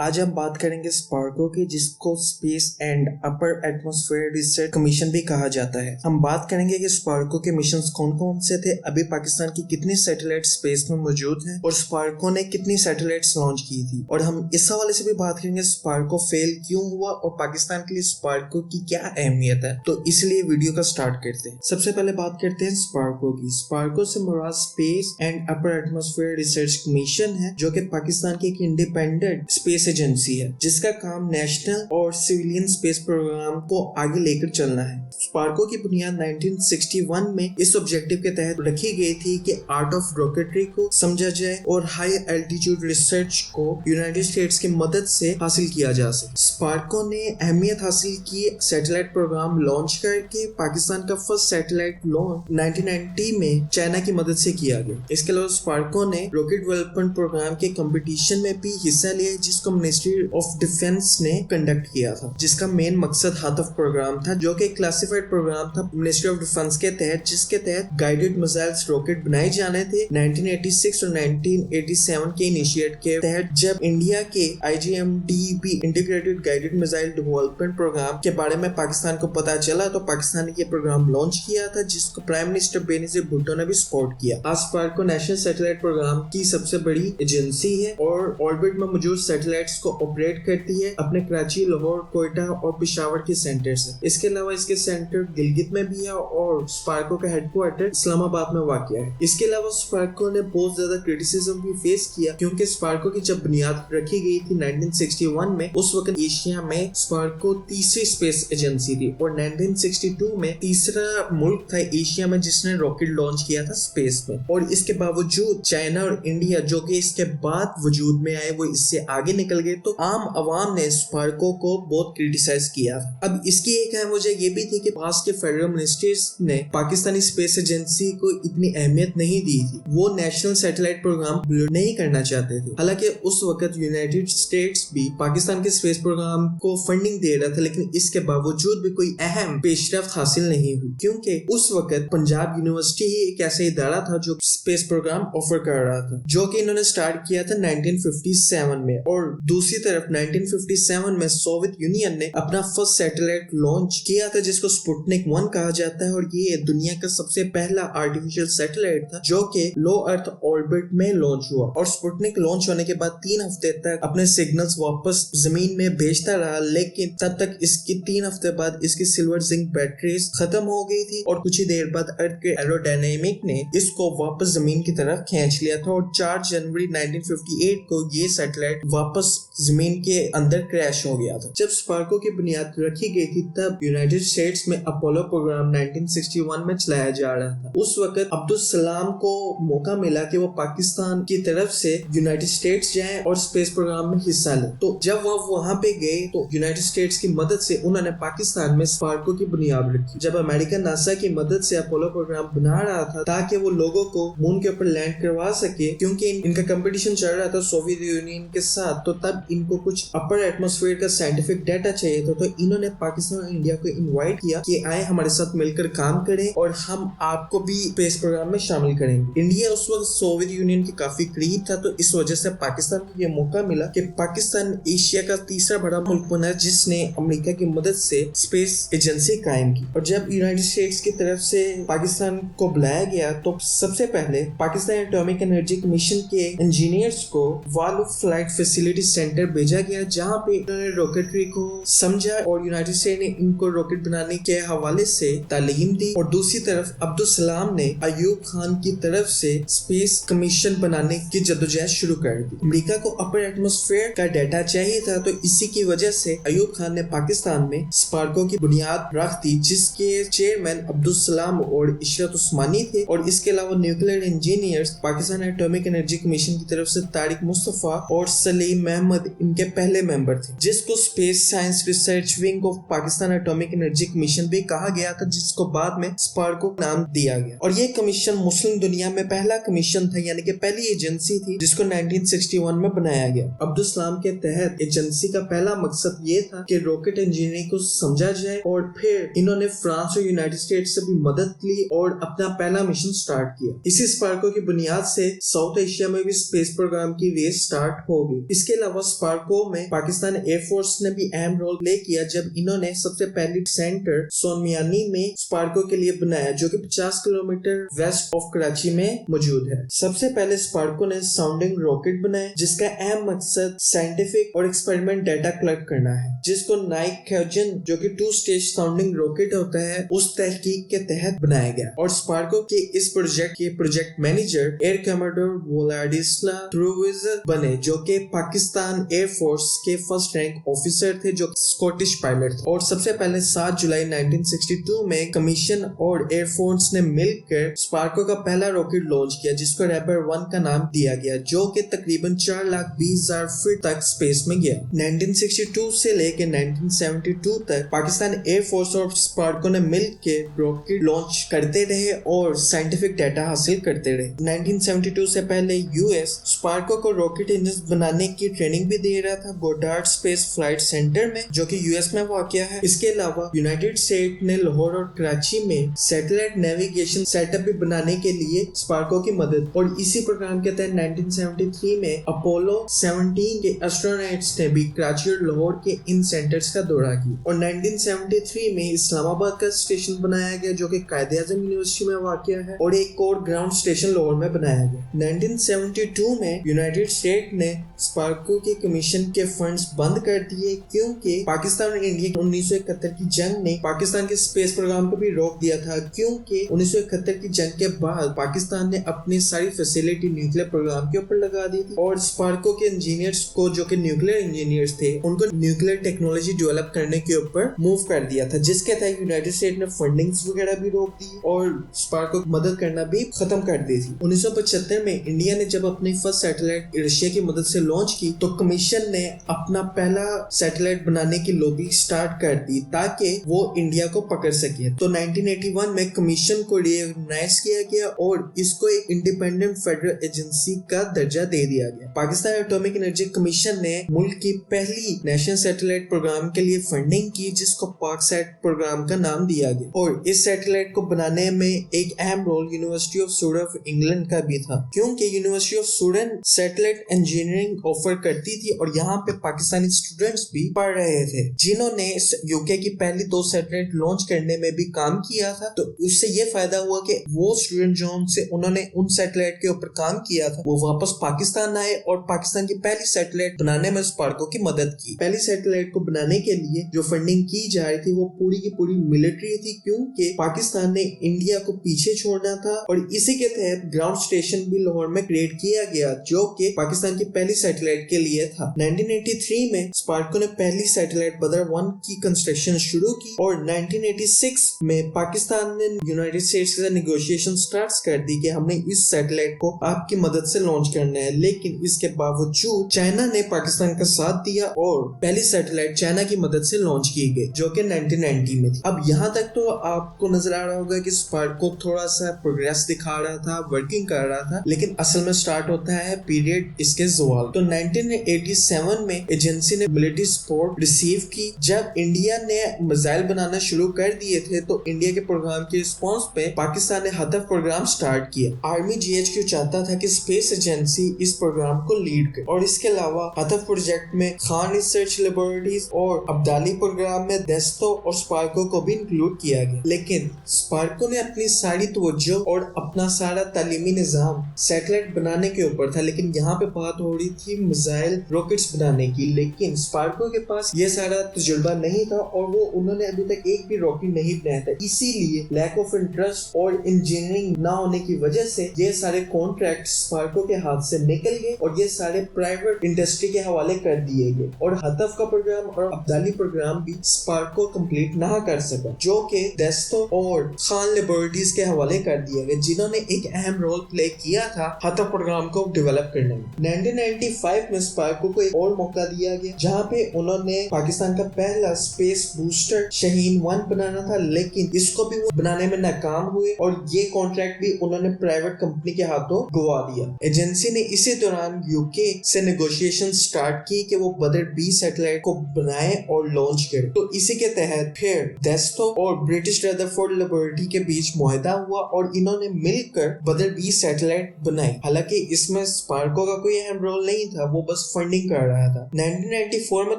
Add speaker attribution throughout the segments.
Speaker 1: आज हम बात करेंगे स्पार्को की, जिसको space and upper atmosphere research commission भी कहा जाता है। हम बात करेंगे कि स्पार्को के मिशंस कौन कौन से थे, अभी पाकिस्तान की कितनी सैटेलाइट स्पेस में मौजूद हैं और स्पार्को ने कितनी सैटेलाइट्स लॉन्च की थी। और हम इस हवाले से भी बात करेंगे स्पार्को फेल क्यों हुआ और पाकिस्तान के लिए स्पार्को की क्या अहमियत है। तो इसलिए वीडियो का स्टार्ट करते हैं। सबसे पहले बात करते हैं स्पार्को की। स्पार्को से मुराद space and upper atmosphere research commission है, जो कि पाकिस्तान की एक इंडिपेंडेंट स्पेस एजेंसी है, जिसका काम नेशनल और सिविलियन स्पेस प्रोग्राम को आगे लेकर चलना है। स्पार्को की बुनियाद 1961 में इस ऑब्जेक्टिव के तहत रखी गई थी कि आर्ट ऑफ रॉकेटरी को समझा जाए और हाई एल्टीट्यूड रिसर्च को यूनाइटेड स्टेट्स की मदद से हासिल किया जा सके। स्पार्को ने अहमियत हासिल की सैटेलाइट प्रोग्राम लॉन्च करके। पाकिस्तान का फर्स्ट सैटेलाइट लॉन्च 1990 में चाइना की मदद से किया गया। इसके अलावा स्पार्को ने रॉकेट डेवलपमेंट प्रोग्राम के कंपटीशन में भी हिस्सा लिया, जिसको मिनिस्ट्री ऑफ डिफेंस ने कंडक्ट किया था, जिसका मेन मकसद हाथफ प्रोग्राम था, जो कि क्लासिफाइड प्रोग्राम था मिनिस्ट्री ऑफ डिफेंस के तहत, जिसके तहत गाइडेड मिसाइल्स रॉकेट बनाए जाने थे। 1986 और 1987 के इनिशिएट के तहत जब इंडिया के IGMDB integrated guided missile development programme के बारे में पाकिस्तान को पता चला, तो पाकिस्तान ने ये प्रोग्राम लॉन्च किया था, जिसको प्राइम मिनिस्टर बेनजीर भुट्टो ने भी सपोर्ट किया। आज स्पार्को नेशनल सैटेलाइट प्रोग्राम की सबसे बड़ी एजेंसी है और ऑर्बिट में मौजूद सैटेलाइट्स को ऑपरेट करती है अपने कराची, लाहौर, कोयटा और पेशावर के सेंटर से। इसके अलावा इसके सेंटर गिलगित में भी है और स्पार्को का हेडक्वार्टर इस्लामाबाद में वाक़या है। इसके अलावा स्पार्को ने बहुत ज्यादा क्रिटिसिज्म भी फेस किया, क्योंकि स्पार्को की जब बुनियाद रखी गई थी 1961 में, उस वक्त एशिया में स्पार्को तीसरी स्पेस एजेंसी थी और 1962 में तीसरा मुल्क था एशिया में जिसने रॉकेट लॉन्च किया था स्पेस में। और इसके बावजूद चाइना और इंडिया, जो कि इसके बाद वजूद में आए, वो इससे आगे निकल गए, तो आम अवाम ने स्पार्को को बहुत क्रिटिसाइज किया था। अब इसकी एक अहम वजह ये भी थी कि पास के फेडरल मिनिस्टर्स ने पाकिस्तानी स्पेस एजेंसी को इतनी अहमियत नहीं दी थी। वो नेशनल सैटेलाइट प्रोग्राम नहीं करना चाहते थे। हालांकि उस वक्त यूनाइटेड स्टेट्स भी पाकिस्तान के स्पेस प्रोग्राम को फंडिंग दे रहा था, लेकिन इसके बावजूद भी कोई अहम पेशरफ्त हासिल नहीं हुई, क्योंकि उस वक्त पंजाब यूनिवर्सिटी ही एक ऐसा इदारा था जो स्पेस प्रोग्राम ऑफर कर रहा था, जो कि इन्होंने स्टार्ट किया था 1957 में। और दूसरी तरफ 1957 में सोवियत यूनियन ने अपना फर्स्ट सैटेलाइट लॉन्च किया था, जिसको स्पुतनिक 1 कहा जाता है, और ये दुनिया का सबसे पहला आर्टिफिशियल सैटेलाइट था जो कि लो अर्थ ऑर्बिट में लॉन्च हुआ। और स्पुतनिक लॉन्च होने के बाद 3 हफ्ते तक अपने सिग्नल्स वापस जमीन में भेजता रहा, लेकिन तब तक इसकी 3 हफ्ते बाद इसकी सिल्वर जिंक बैटरीज खत्म हो गई थी और कुछ ही देर बाद अर्थ के एरोडायनेमिक ने इसको वापस जमीन की तरफ खींच लिया था और 4 जनवरी 1958 को ये सैटेलाइट वापस जमीन के अंदर क्रैश हो गया था। जब स्पार्को की बुनियाद रखी गई थी, तब यूनाइटेड स्टेट्स में अपोलो प्रोग्राम 1961 में चलाया जा रहा था। उस वक्त अब्दुल सलाम को मौका मिला कि वो पाकिस्तान की तरफ से यूनाइटेड स्टेट्स जाएं और स्पेस प्रोग्राम में हिस्सा लें। तो जब वो वहां पे गए, तो यूनाइटेड स्टेट्स की मदद से उन्होंने पाकिस्तान में स्पार्को की बुनियाद रखी। जब अमेरिका नासा की मदद से अपोलो प्रोग्राम बना रहा था ताकि वो लोगों को मून के ऊपर लैंड करवा सके, क्योंकि इनका कंपटीशन चल रहा था सोवियत यूनियन के साथ, तो तब इनको कुछ अपर एटमॉस्फेयर का साइंटिफिक डाटा चाहिए था। तो इन्होंने पाकिस्तान और इंडिया को इनवाइट किया कि आए हमारे साथ मिलकर काम करें और हम आपको भी स्पेस प्रोग्राम में शामिल करेंगे। इंडिया उस वक्त सोवियत यूनियन के काफी करीब था, तो इस वजह से पाकिस्तान को यह मौका मिला कि पाकिस्तान एशिया का तीसरा बड़ा मुल्क बना जिसने अमेरिका की मदद से स्पेस एजेंसी कायम की। और जब यूनाइटेड स्टेट्स की तरफ से पाकिस्तान को बुलाया गया, तो सबसे पहले पाकिस्तान एटॉमिक एनर्जी कमीशन के इंजीनियर्स को वाल फ्लाइट फैसिलिटी सेंटर भेजा गया, जहां पे इन्होंने रॉकेटरी को समझा और यूनाइटेड स्टेट ने इनको रॉकेट बनाने के हवाले से तालीम दी। और दूसरी तरफ अब्दुल सलाम ने अयूब खान की तरफ से स्पेस कमीशन बनाने की जद्दोजहद शुरू कर दी। अमेरिका को अपर एटमॉस्फेयर का डाटा चाहिए था, तो इसी की वजह से अयूब खान ने पाकिस्तान में स्पार्को की बुनियाद रख दी, जिसके चेयरमैन अब्दुल सलाम और इशरत उस्मानी थे। और इसके अलावा nuclear engineers Pakistan atomic energy commission की तरफ से तारिक मुस्तफा और सलीम अहमद इनके पहले मेंबर थे, जिसको space science research wing of Pakistan atomic energy commission भी कहा गया था, जिसको बाद में स्पार्को नाम दिया गया। और ये कमीशन मुस्लिम दुनिया में पहला कमीशन था, यानी कि पहली एजेंसी थी जिसको 1961 में बनाया गया। अब्दुल सलाम के तहत एजेंसी का पहला मकसद ये था कि रॉकेट इंजीनियरिंग को समझा जाए, और फिर इन्होंने फ्रांस और यूनाइटेड स्टेट्स से भी मदद ली और अपना पहला मिशन स्टार्ट किया। इसी स्पार्को की बुनियाद से साउथ एशिया में भी स्पेस प्रोग्राम की रेस स्टार्ट हो गई। इसके अलावा अलावा स्पार्को में पाकिस्तान एयरफोर्स ने भी अहम रोल प्ले किया जब इन्होंने सबसे पहली सेंटर सोनमियानी में स्पार्को के लिए बनाया, जो कि 50 किलोमीटर वेस्ट ऑफ कराची में मौजूद है। सबसे पहले स्पार्को ने साउंडिंग रॉकेट बनाए जिसका अहम मकसद साइंटिफिक और एक्सपेरिमेंट डाटा कलेक्ट करना है, जिसको नाइट्रोजन जो कि 2 स्टेज साउंडिंग रॉकेट होता है उस तहकीक के तहत बनाया गया। और स्पार्को के इस प्रोजेक्ट के प्रोजेक्ट मैनेजर एयर कमांडर व्लादिस्ला ट्रूविजर बने, जो कि पाकिस्तान एयरफोर्स के फर्स्ट रैंक ऑफिसर थे, जो स्कॉटिश पायलट थे। और सबसे पहले 7 जुलाई 1962 में कमीशन और एयरफोर्स ने मिलकर स्पार्को का पहला रॉकेट लॉन्च किया, जिसको रैपर 1 का नाम दिया गया, जो कि तकरीबन 4,20,000 फीट तक स्पेस में गया। 1962 से लेकर 1972 तक पाकिस्तान एयरफोर्स और स्पार्को ने मिलकर रॉकेट लॉन्च करते रहे और साइंटिफिक डाटा हासिल करते रहे। 1972 से पहले यूएस स्पार्को को रॉकेट इंजन बनाने की ट्रेनिंग भी दे रहा था गोडार्ड स्पेस फ्लाइट सेंटर में, जो कि यूएस में वाक़या है। इसके अलावा यूनाइटेड स्टेट ने लाहौर और कराची में सैटेलाइट नेविगेशन सेटअप भी बनाने के लिए स्पार्को की मदद, और इसी प्रोग्राम के तहत 1973 में अपोलो 17 के एस्ट्रोनॉट्स ने भी कराची और लाहौर के इन सेंटर्स का दौरा किया। और 1973 में इस्लामाबाद का स्टेशन बनाया गया, जो कि कायद-ए-आज़म यूनिवर्सिटी में वाक़या है, और एक और ग्राउंड स्टेशन लाहौर में बनाया गया। 1972 में यूनाइटेड स्टेट ने स्पार्को के कमीशन के फंड्स बंद कर दिए, क्योंकि पाकिस्तान और इंडिया की 1971 की जंग ने पाकिस्तान के स्पेस प्रोग्राम को भी रोक दिया था, क्योंकि 1971 की जंग के बाद पाकिस्तान ने अपनी सारी फैसिलिटी न्यूक्लियर प्रोग्राम के ऊपर लगा दी थी, और स्पार्को के इंजीनियर्स को, जो कि न्यूक्लियर इंजीनियर्स थे, उनको न्यूक्लियर टेक्नोलॉजी डेवलप करने के ऊपर मूव कर दिया था, जिसके तहत यूनाइटेड स्टेट ने फंडिंग्स वगैरह भी रोक दी और स्पार्को को मदद करना भी खत्म कर दी थी। 1975 में इंडिया ने जब अपनी फर्स्ट सैटेलाइट रशिया की मदद से लॉन्च की, तो कमीशन ने अपना पहला सैटेलाइट बनाने की लॉबी स्टार्ट कर दी ताकि वो इंडिया को पकड़ सके। तो 1981 में कमीशन को रिकॉग्नाइज किया गया और इसको एक इंडिपेंडेंट फेडरल एजेंसी का दर्जा दे दिया गया। पाकिस्तान एटॉमिक एनर्जी कमीशन ने मुल्क की पहली नेशनल सैटेलाइट प्रोग्राम के लिए फंडिंग की, जिसको पाकसैट प्रोग्राम का नाम दिया गया। और इस सैटेलाइट को बनाने में एक अहम रोल यूनिवर्सिटी ऑफ सूरन ऑफ इंग्लैंड का भी था, क्योंकि यूनिवर्सिटी ऑफ सूरन सैटेलाइट इंजीनियरिंग ऑफर करती थी और यहाँ पे पाकिस्तानी स्टूडेंट्स भी पढ़ रहे थे, जिन्होंने यूके की पहली 2 सैटेलाइट लॉन्च करने में भी काम किया था। तो उससे ये फायदा हुआ कि वो स्टूडेंट जो उन्होंने उन सैटेलाइट के ऊपर काम किया था, वो वापस पाकिस्तान आए और पाकिस्तान की पहली सैटेलाइट बनाने में स्पार्को की मदद की। पहली सैटेलाइट को बनाने के लिए जो फंडिंग की जा रही थी वो पूरी की पूरी मिलिट्री थी, क्योंकि पाकिस्तान ने इंडिया को पीछे छोड़ना था, और इसी के तहत ग्राउंड स्टेशन भी लाहौर में क्रिएट किया गया, जो कि पाकिस्तान की पहली सैटेलाइट के लिए था। 1983 में स्पार्को ने पहली सैटेलाइट बदर 1 की कंस्ट्रक्शन शुरू की, और 1986 में पाकिस्तान ने यूनाइटेड स्टेट्स के साथ नेगोशिएशन स्टार्ट कर दी कि हमने इस सैटेलाइट को आपकी मदद से लॉन्च करना है। लेकिन इसके बावजूद चाइना ने पाकिस्तान का साथ दिया और पहली सैटेलाइट चाइना की मदद से लॉन्च की गई, जो कि 1990 में थी। अब यहाँ तक तो आपको नजर आ रहा होगा कि स्पार्को थोड़ा सा प्रोग्रेस दिखा रहा था, वर्किंग कर रहा था, लेकिन असल में स्टार्ट होता है पीरियड इसके ज़वाल। तो 1987 में एजेंसी ने मिलिट्री सपोर्ट रिसीव की। जब इंडिया ने मिसाइल बनाना शुरू कर दिए थे, तो इंडिया के प्रोग्राम के रिस्पॉन्स पे पाकिस्तान ने हतफ प्रोग्राम स्टार्ट किया। आर्मी जीएचक्यू चाहता था कि स्पेस एजेंसी इस प्रोग्राम को लीड करे, और इसके अलावा हतफ प्रोजेक्ट में खान रिसर्च लेबोरेटरीज और अब्दाली प्रोग्राम में दस्तो और स्पार्को को भी इंक्लूड किया गया। लेकिन स्पार्को ने अपनी सारी तवज्जो और अपना सारा तालीमी निजाम सैटेलाइट बनाने के ऊपर था, लेकिन यहाँ पे बात हो रही थी मिसाइल रॉकेट्स बनाने की। लेकिन स्पार्को के पास ये सारा तजुर्बा नहीं था और वो उन्होंने अभी तक एक भी रॉकेट नहीं बनाया था। इसीलिए लैक ऑफ इंटरेस्ट और इंजीनियरिंग ना होने की वजह से ये सारे कॉन्ट्रैक्ट स्पार्को के हाथ से निकल गए और ये सारे प्राइवेट इंडस्ट्री के हवाले कर दिए गए, और हतफ का प्रोग्राम और अब्दाली प्रोग्राम भी स्पार्को कंप्लीट ना कर सका, जो कि दस्तो और खान लेबोरेटरीज के हवाले कर दिए गए, जिन्होंने एक अहम रोल प्ले किया था हतफ प्रोग्राम को डेवलप करने में। 1995 में स्पार्को को एक और मौका दिया गया, जहाँ पे उन्होंने पाकिस्तान का पहला स्पेस बूस्टर शाहीन 1 बनाना था, लेकिन इसको भी वो बनाने में नाकाम हुए और ये कॉन्ट्रैक्ट भी उन्होंने प्राइवेट कंपनी के हाथों गवा दिया। एजेंसी ने इसी दौरान यूके से नेगोशिएशन स्टार्ट की कि वो बदर बी सैटेलाइट को बनाए और लॉन्च करे। तो इसी के तहत फिर दस्तो और ब्रिटिश रदरफोर्ड लेबोरेटरी के बीच मुआहदा हुआ और इन्होंने मिलकर बदर बी सैटेलाइट बनाई। हालांकि इसमें स्पार्को का कोई अहम रोल नहीं था, वो बस बस फंडिंग कर रहा था। 1994 में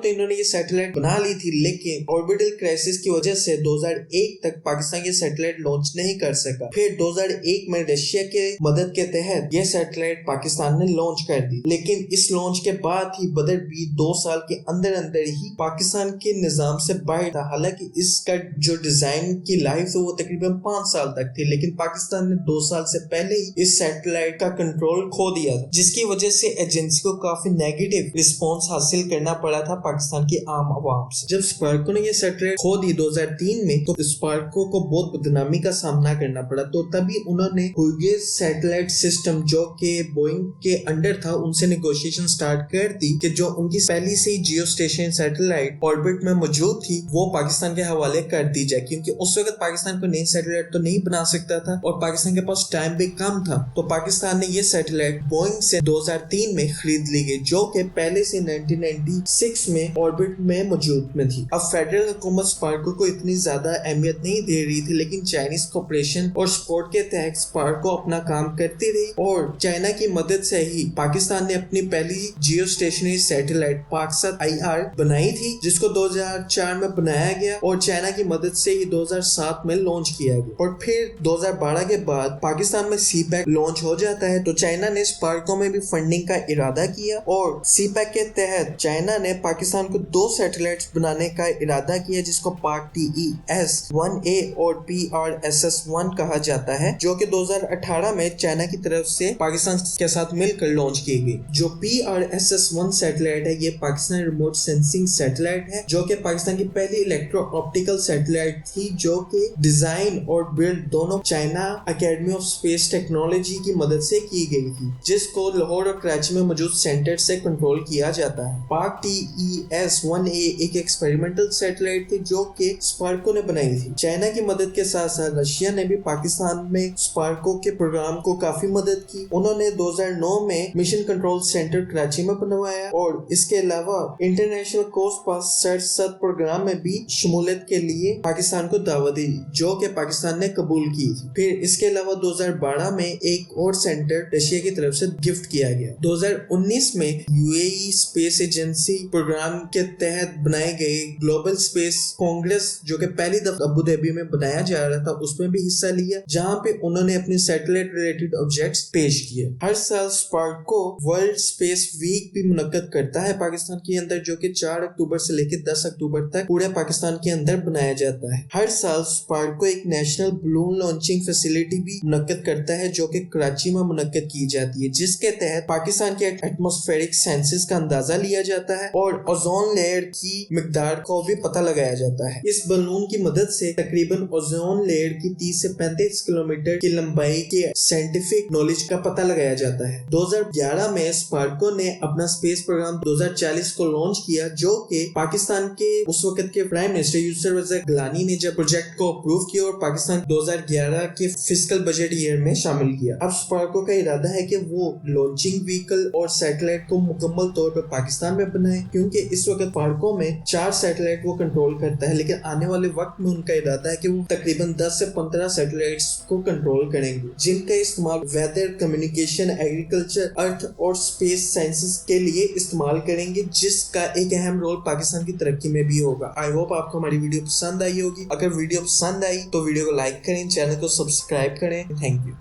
Speaker 1: तो इन्होंने ये सैटेलाइट बना ली थी, लेकिन ऑर्बिटल क्राइसिस की वजह से 2001 तक पाकिस्तान ये सैटेलाइट लॉन्च नहीं कर सका। फिर 2001 में रशिया के मदद के तहत ये सैटेलाइट पाकिस्तान ने लॉन्च कर दी, लेकिन इस लॉन्च के बाद ही बदर भी 2 साल के अंदर अंदर ही पाकिस्तान के निजाम से बाहर था। हालांकि इसका जो डिजाइन की लाइफ है वो तकरीबन 5 साल तक थी, लेकिन पाकिस्तान ने 2 साल से पहले ही इस सैटेलाइट का कंट्रोल खो दिया था, जिसकी वजह से एजेंसी को काफी नेगेटिव रिस्पॉन्स हासिल करना पड़ा था पाकिस्तान की आम आवाम से। जब स्पार्को ने ये सैटेलाइट खो दी 2003 में, तो स्पार्को को बहुत बदनामी का सामना करना पड़ा। तो तभी उन्होंने हुगेस सैटेलाइट सिस्टम जो कि बोइंग के अंडर था उनसे नेगोशिएशन स्टार्ट कर दी कि जो उनकी पहली से ही जियो स्टेशन सैटेलाइट ऑर्बिट में मौजूद थी वो पाकिस्तान के हवाले कर दी जाए, क्योंकि उस वक्त पाकिस्तान को नई सैटेलाइट तो नहीं बना सकता था और पाकिस्तान के पास टाइम भी कम था। तो पाकिस्तान ने ये सैटेलाइट बोइंग से 2003 में खरीद ली गई, जो कि पहले से 1996 में ऑर्बिट में मौजूद में थी। अब फेडरल हुकूमत स्पार्को को इतनी ज्यादा अहमियत नहीं दे रही थी, लेकिन चाइनीज कॉर्पोरेशन और सपोर्ट के तहत स्पार्को अपना काम करती रही और चाइना की मदद से ही पाकिस्तान ने अपनी पहली जियो स्टेशनरी सैटेलाइट पाकसat IR बनाई थी, जिसको 2004 में बनाया गया और चाइना की मदद से ही 2007 में लॉन्च किया गया। और फिर 2012 के बाद पाकिस्तान में सीपैक लॉन्च हो जाता है, तो चाइना ने स्पार्को में भी फंडिंग का इरादा किया और सीपैक के तहत चाइना ने पाकिस्तान को 2 सैटेलाइट्स बनाने का इरादा किया, जिसको पाक TES-1A और PRSS-1 कहा जाता है, जो कि 2018 में चाइना की तरफ से पाकिस्तान के साथ मिलकर लॉन्च की गई। जो PRSS-1 सैटेलाइट है ये पाकिस्तान रिमोट सेंसिंग सैटेलाइट है, जो कि पाकिस्तान की पहली इलेक्ट्रो ऑप्टिकल सैटेलाइट थी, जो कि डिजाइन और बिल्ड दोनों China academy of space technology की मदद से की गई थी, जिसको लाहौर और कराची में मौजूद सेंटर से कंट्रोल किया जाता है। पाक TES-1A एक एक्सपेरिमेंटल सैटेलाइट थी जो कि स्पार्को ने बनाई थी। चाइना की मदद के साथ साथ रशिया ने भी पाकिस्तान में स्पार्को के प्रोग्राम को काफी मदद की। उन्होंने 2009 में मिशन कंट्रोल सेंटर कराची में बनवाया और इसके अलावा इंटरनेशनल कोस्ट पास सर्च प्रोग्राम में भी शमूलियत के लिए पाकिस्तान को दावत दी, जो कि पाकिस्तान ने कबूल की थी। फिर इसके अलावा 2012 में एक और सेंटर रशिया की तरफ से गिफ्ट किया गया। 2019 में UAE स्पेस एजेंसी प्रोग्राम के तहत बनाए गए ग्लोबल स्पेस कांग्रेस, जो कि पहली दफा अबू धाबी में बनाया जा रहा था, उसमें भी हिस्सा लिया, जहां पे उन्होंने अपने सैटेलाइट रिलेटेड ऑब्जेक्ट्स पेश किए। हर साल स्पार्को वर्ल्ड स्पेस वीक भी मुनक्कद करता है पाकिस्तान के अंदर, जो कि 4 अक्टूबर से लेकर 10 अक्टूबर तक पूरे पाकिस्तान के अंदर बनाया जाता है। हर साल स्पार्को एक नेशनल बलून लॉन्चिंग फैसिलिटी भी मुनक्कद करता है, जो कि कराची में मुनक्कद की जाती है, जिसके तहत पाकिस्तान के एटमॉस्फेरिक सेंसेस का अंदाजा लिया जाता है और ओजोन लेयर की मिकदार को भी पता लगाया जाता है। इस बलून की मदद से तकरीबन ओजोन लेयर की 30 से 35 किलोमीटर की लंबाई के साइंटिफिक नॉलेज का पता लगाया जाता है। 2011 में स्पार्को ने अपना स्पेस प्रोग्राम 2040 को लॉन्च किया, जो कि पाकिस्तान के उस वक्त के प्राइम मिनिस्टर यूसुफ रज़ा गिलानी ने जब प्रोजेक्ट को अप्रूव किया और पाकिस्तान 2011 के फिस्कल बजट ईयर में शामिल किया। अब स्पार्को का इरादा है कि वो लॉन्चिंग व्हीकल और सैटेलाइट को मुकम्मल तौर पर पाकिस्तान में बनाए, क्योंकि इस वक्त स्पार्को में 4 सैटेलाइट वो कंट्रोल करता है, लेकिन आने वाले वक्त में उनका इरादा है कि वो तकरीबन 10 से 15 सैटेलाइट्स को कंट्रोल करेंगे, जिनका इस्तेमाल वेदर, कम्युनिकेशन, एग्रीकल्चर, अर्थ और स्पेस साइंसेस के लिए इस्तेमाल करेंगे, जिसका एक अहम रोल पाकिस्तान की तरक्की में भी होगा। आई होप आपको हमारी वीडियो पसंद आई होगी। अगर वीडियो पसंद आई तो वीडियो को लाइक करें, चैनल को सब्सक्राइब करें। Thank you.